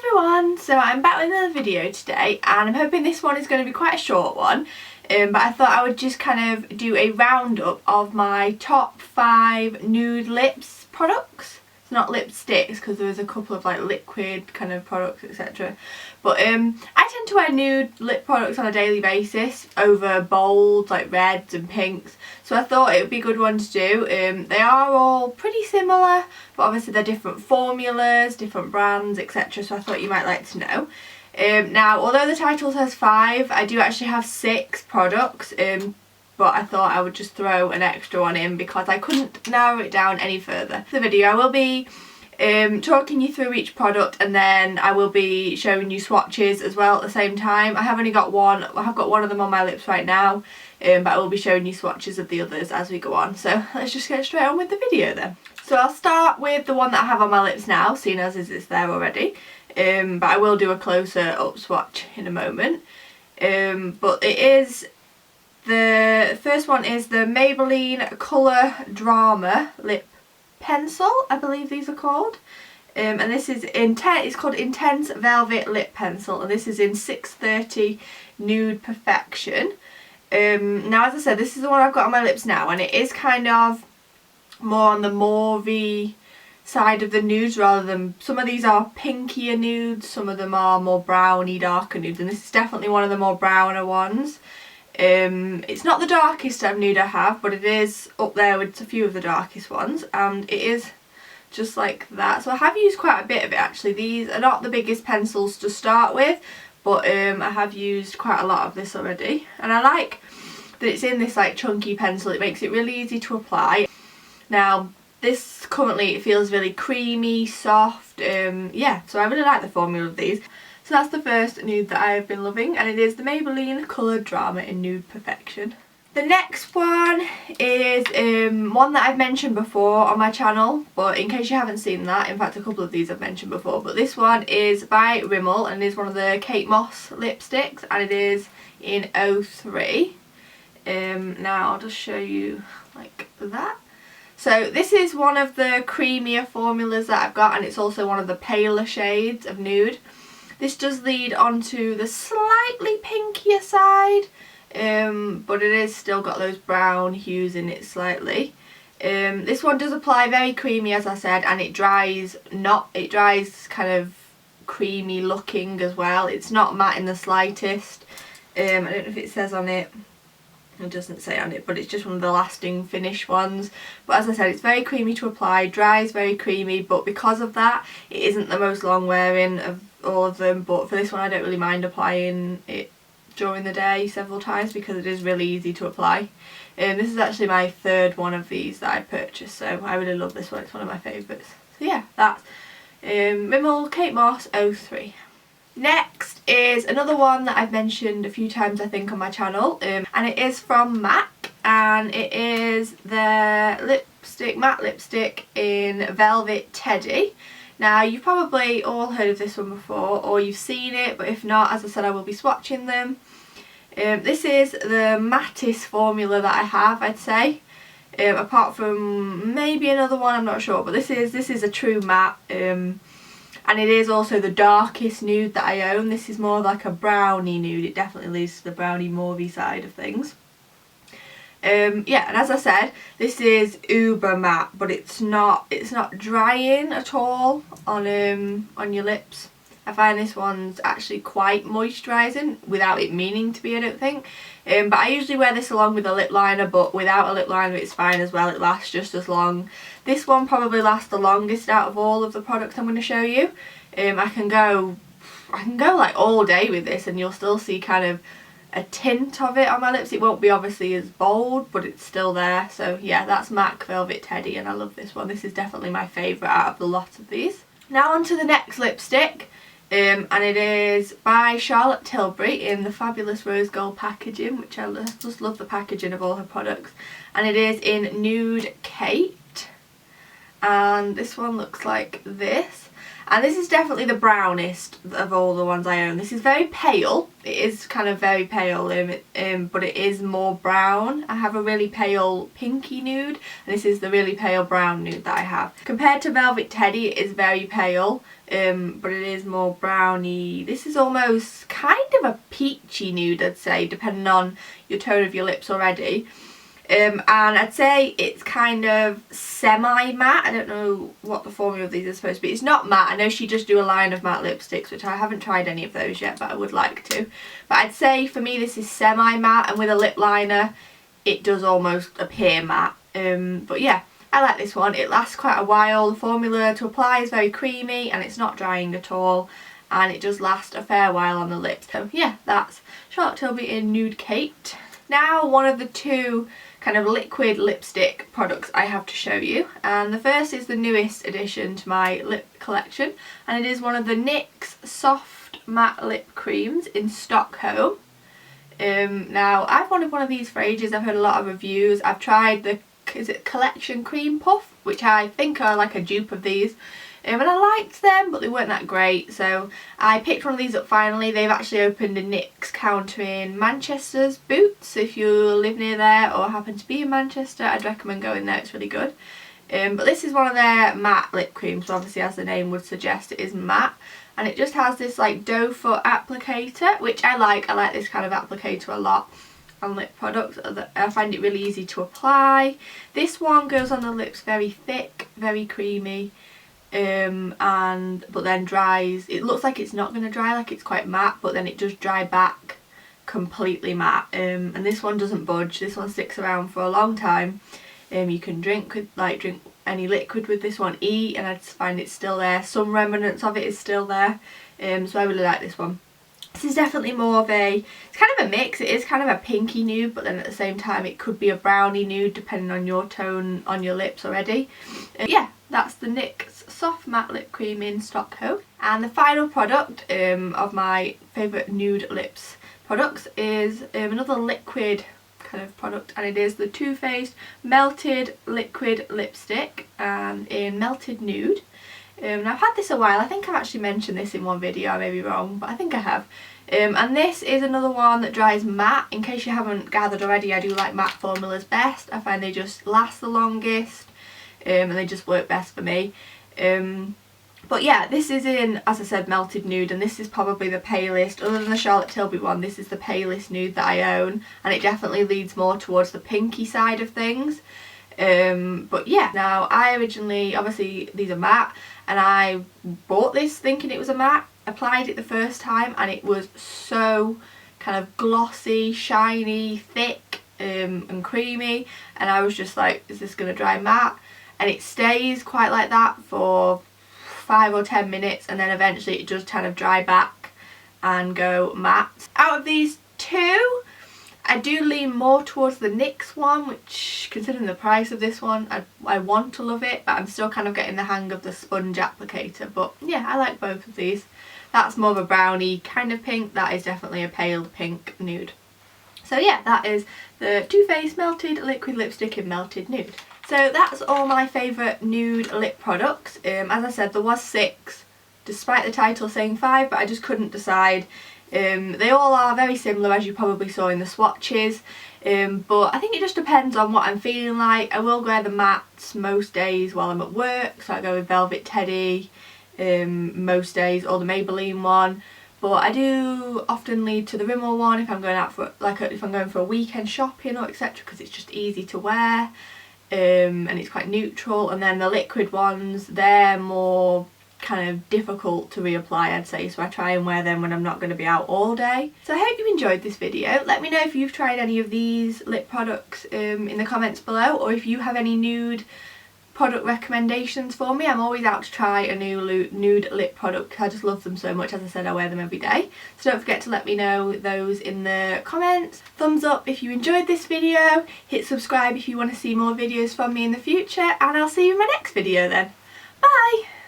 everyone, so I'm back with another video today and I'm hoping this one is going to be quite a short one, but I thought I would just kind of do a roundup of my top 5 nude lips products. It's not lipsticks because there was a couple of like liquid kind of products, etc. But I tend to wear nude lip products on a daily basis over bold like reds and pinks, so I thought it would be a good one to do. They are all pretty similar, but obviously they're different formulas, different brands, etc. So I thought you might like to know. Now, although the title says 5, I do actually have 6 products, but I thought I would just throw an extra one in because I couldn't narrow it down any further. The video I will be talking you through each product, and then I will be showing you swatches as well at the same time. I have only got one, I have got one of them on my lips right now, but I will be showing you swatches of the others as we go on. So let's just get straight on with the video then. So I'll start with the one that I have on my lips now, seeing as it's there already, but I will do a closer up swatch in a moment. But it is, the first one is the Maybelline Colour Drama Lip Pencil, I believe these are called, and this is it's called Intense Velvet Lip Pencil, and this is in 630 Nude Perfection. Now, as I said, this is the one I've got on my lips now, and it is kind of more on the mauvey side of the nudes rather than, some of these are pinkier nudes, some of them are more browny, darker nudes, and this is definitely one of the more browner ones. It's not the darkest nude I have, but it is up there with a few of the darkest ones, and it is just like that. So I have used quite a bit of it actually. These are not the biggest pencils to start with, but I have used quite a lot of this already, and I like that it's in this like chunky pencil. It makes it really easy to apply. Now this currently, it feels really creamy, soft, yeah, so I really like the formula of these. So that's the first nude that I have been loving, and it is the Maybelline Colour Drama in Nude Perfection. The next one is one that I've mentioned before on my channel, but in case you haven't seen that, in fact a couple of these I've mentioned before, but this one is by Rimmel and is one of the Kate Moss lipsticks, and it is in 03. Now I'll just show you like that. So this is one of the creamier formulas that I've got, and it's also one of the paler shades of nude. This does lead onto the slightly pinkier side, but it is still got those brown hues in it slightly. This one does apply very creamy, as I said, and it dries kind of creamy looking as well. It's not matte in the slightest. I don't know if it says on it. It doesn't say on it, but it's just one of the lasting finish ones. But as I said, it's very creamy to apply, dries very creamy, but because of that it isn't the most long wearing of all of them. But for this one I don't really mind applying it during the day several times because it is really easy to apply. This is actually my third one of these that I purchased, so I really love this one. It's one of my favourites. So yeah, that's Rimmel Kate Moss 03. Next is another one that I've mentioned a few times I think on my channel, and it is from MAC, and it is the lipstick, matte lipstick in Velvet Teddy. Now you've probably all heard of this one before, or you've seen it, but if not, as I said, I will be swatching them. This is the mattest formula that I have, I'd say, apart from maybe another one, I'm not sure, but this is a true matte. And it is also the darkest nude that I own. This is more like a brownie nude. It definitely leads to the brownie mauvey side of things. Yeah, and as I said, this is uber matte, but it's not drying at all on your lips. I find this one's actually quite moisturising without it meaning to be, I don't think. But I usually wear this along with a lip liner, but without a lip liner it's fine as well. It lasts just as long. This one probably lasts the longest out of all of the products I'm going to show you. I can go like all day with this and you'll still see kind of a tint of it on my lips. It won't be obviously as bold, but it's still there. So yeah, that's MAC Velvet Teddy, and I love this one. This is definitely my favourite out of the lot of these. Now on to the next lipstick. And it is by Charlotte Tilbury in the fabulous rose gold packaging, which I just love the packaging of all her products. And it is in Nude Kate, and this one looks like this. And this is definitely the brownest of all the ones I own. This is very pale. It is kind of very pale, but it is more brown. I have a really pale pinky nude, and this is the really pale brown nude that I have. Compared to Velvet Teddy, it is very pale, but it is more browny. This is almost kind of a peachy nude, I'd say, depending on your tone of your lips already. And I'd say it's kind of semi-matte. I don't know what the formula of these is supposed to be. It's not matte. I know she does do a line of matte lipsticks, which I haven't tried any of those yet, but I would like to. But I'd say for me this is semi-matte, and with a lip liner it does almost appear matte. But yeah, I like this one. It lasts quite a while. The formula to apply is very creamy and it's not drying at all, and it does last a fair while on the lips. So yeah, that's Charlotte Tilbury in Nude Kate. Now one of the two kind of liquid lipstick products I have to show you, and the first is the newest addition to my lip collection, and it is one of the NYX's soft matte lip creams in Stockholm. Now I've wanted one of these for ages. I've heard a lot of reviews. I've tried the, is it Collection Cream Puff, which I think are like a dupe of these, and I liked them, but they weren't that great, so I picked one of these up finally. They've actually opened a NYX counter in Manchester's Boots, so if you live near there or happen to be in Manchester, I'd recommend going there. It's really good. But this is one of their matte lip creams, so obviously as the name would suggest, it is matte, and it just has this like doe foot applicator, which I like. I like this kind of applicator a lot on lip products. I find it really easy to apply. This one goes on the lips very thick, very creamy, but then dries. It looks like it's not going to dry, like it's quite matte, but then it does dry back completely matte. And this one doesn't budge. This one sticks around for a long time. You can drink any liquid with this one, eat, and I just find it's still there. Some remnants of it is still there, so I really like this one. This is definitely more of a, it's kind of a mix. It is kind of a pinky nude, but then at the same time it could be a brownie nude depending on your tone on your lips already. Yeah, that's the NYX soft matte lip cream in Stockholm. And the final product of my favourite nude lips products is another liquid kind of product, and it is the Too Faced Melted Liquid Lipstick in Melted Nude. And I've had this a while. I think I've actually mentioned this in one video. I may be wrong, but I think I have. And this is another one that dries matte. In case you haven't gathered already, I do like matte formulas best. I find they just last the longest, and they just work best for me. But yeah, this is in, as I said, Melted Nude, and this is probably the palest, other than the Charlotte Tilbury one, this is the palest nude that I own, and it definitely leads more towards the pinky side of things. But yeah, now I originally, obviously these are matte, and I bought this thinking it was a matte, applied it the first time, and it was so kind of glossy, shiny, thick, and creamy, and I was just like, is this going to dry matte? And it stays quite like that for 5 or 10 minutes, and then eventually it does kind of dry back and go matte. Out of these two, I do lean more towards the NYX one, which, considering the price of this one, I want to love it, but I'm still kind of getting the hang of the sponge applicator. But yeah, I like both of these. That's more of a brownie kind of pink. That is definitely a pale pink nude. So yeah, that is the Too Faced Melted Liquid Lipstick in Melted Nude. So that's all my favourite nude lip products. As I said, there was 6, despite the title saying 5, but I just couldn't decide. They all are very similar, as you probably saw in the swatches, but I think it just depends on what I'm feeling like. I will wear the mattes most days while I'm at work, so I go with Velvet Teddy most days, or the Maybelline one, but I do often lead to the Rimmel one if I'm going out for if I'm going for a weekend shopping or etc, because it's just easy to wear, and it's quite neutral. And then the liquid ones, they're more kind of difficult to reapply, I'd say, so I try and wear them when I'm not going to be out all day. So I hope you enjoyed this video. Let me know if you've tried any of these lip products in the comments below, or if you have any nude product recommendations for me. I'm always out to try a new nude lip product. I just love them so much. As I said, I wear them every day, so don't forget to let me know those in the comments. Thumbs up if you enjoyed this video, hit subscribe if you want to see more videos from me in the future, and I'll see you in my next video then. Bye!